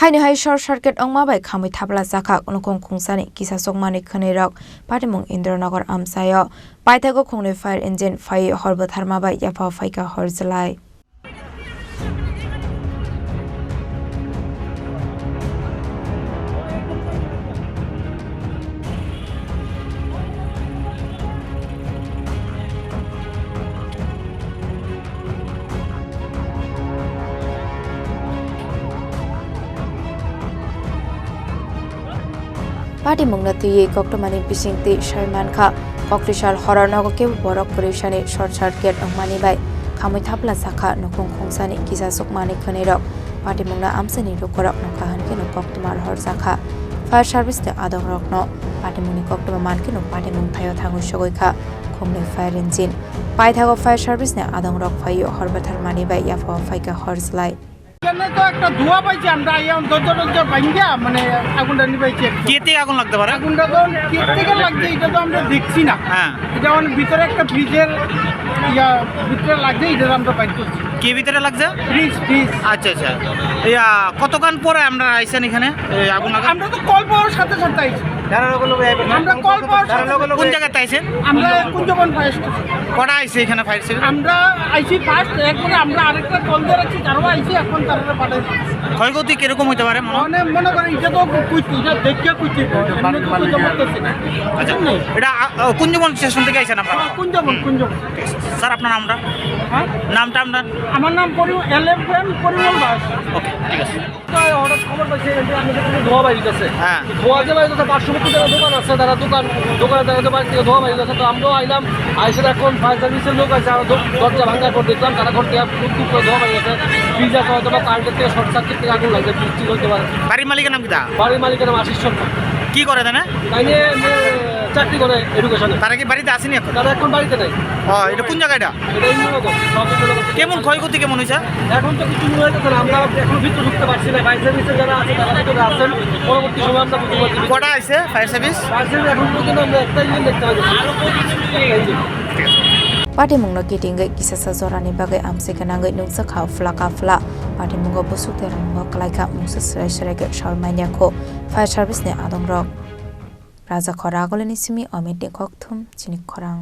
Haini hai short circuit Wngma bai Khamwi Thapla Chakha Nukhung Khungsa ni Kisa sokmani Khwnwirok Patimung Indranagar amsayo paithago Khungni fire engine phai horbo tharma bai yafa phaika horjalai Patimung na tuye koktomani bisingti Sharman kha Kokrisal Khorang ke borok Kurishani short circuit Wngmani bai Khamwi Thapla Chakha Nukhung Khungsa ni Kisa sokmani Khwnwirok Patimung na amsani rokorok nokha hanke no koktomar hor Chakha fire service te adong rok no Patimung ni koktoma manke no Patimung thayo thangu sogoi kha Khungni fire engine paithago fire service ne adong rok phayo horbathar mani bai yafa phaika horslai এখানে তো একটা ধোঁয়া পাইছি আমরা দরজা ভাঙ্গা মানে আগুনটা নিভাইছি কে থেকে আগুন লাগতে পারে আগুনটা তো কে থেকে লাগছে এটা তো আমরা দেখছি না হ্যাঁ এটা মানে ভিতরে একটা ফ্রিজের ভিতরে লাগছে এটা আমরা বাইর করছি কে ভিতরে লাগছে ফ্রিজ আচ্ছা আচ্ছা কতক্ষণ পরে আমরা আইছেন এখানে আগুন লাগা আমরা তো কল পাওয়ার সাথে আইছি আমরা কল পাওয়ার কোন জায়গাতে আইছেন আমরা কুঞ্জবন ফায়ার স্টেশন কটা আইছে এখানে ফায়ার সার্ভিস আমরা আইছি ফার্স্ট এরপরে আমরা আরেকটা কল দিয়ে রাখছি তারও আইছি এখন তারা পাঠাই ক্ষয়ক্ষতি কিরকম হতে পারে মনে করেন এটা তো কুচি এটা দেখে কুচি আচ্ছা এটা কুঞ্জবন স্টেশন থেকে আইছেন আপনারা কুঞ্জবন স্যার আপনার নামটা হ্যাঁ নামটা আপনার আমার নাম LFM পরিমল দাস ওকে ঠিক আছে হঠাৎ খবর পাইছি আমাদের ধোয়া বাইরেছে হ্যাঁ ধোয়া যে বাইরেছে 550 টাকা দোকান আছে তারা দোকানে দেখা যায় বাইরে থেকে ধোয়া বাইরেছে তো আমরাও আইলাম আইসে এখন ফায়ার সার্ভিসের লোক আছে দরজা ভাঙার পর দেখলাম তারা ঘর থেকে খুব করে ধোয়া বাইরেছে ফ্রিজ আছে হয়তো বা কারেন্টের থেকে শর্ট সার্কিট থেকে আগুন লাগছে বৃষ্টি হতে পারে বাড়ির মালিকের নাম কি বাড়ির মালিকের নাম আশিস সরকার কি করে দেন তাইলে চাকরি করে এডুকেশনে তারা কি বাড়িতে আসেনি এখন তারা এখন বাড়িতে নাই এটা কোন জায়গাটা কেমন ক্ষয়ক্ষতি কেমন হয়েছে এখন তো কিছু হয়ে গেছে আমরা এখন ভিতরে ঢুকতে পারছি না ফায়ার সার্ভিসে যারা আছে তারা ভিতরে আছেন পরবর্তী সময় আমরা বুঝতে পারছি কটা আছে ফায়ার সার্ভিস এখন পর্যন্ত আমরা একটাই জিনিস দেখতে পাচ্ছি Patimung no kitingai Kisa sajorani bagai amse kanangai nungsa kha flaka fla Patimung go busuk terang go klaika mungsa srai ge sharmanya kho fire service ne adong rok Raja Khorang goleni simi omit de kokthum Chini Khorang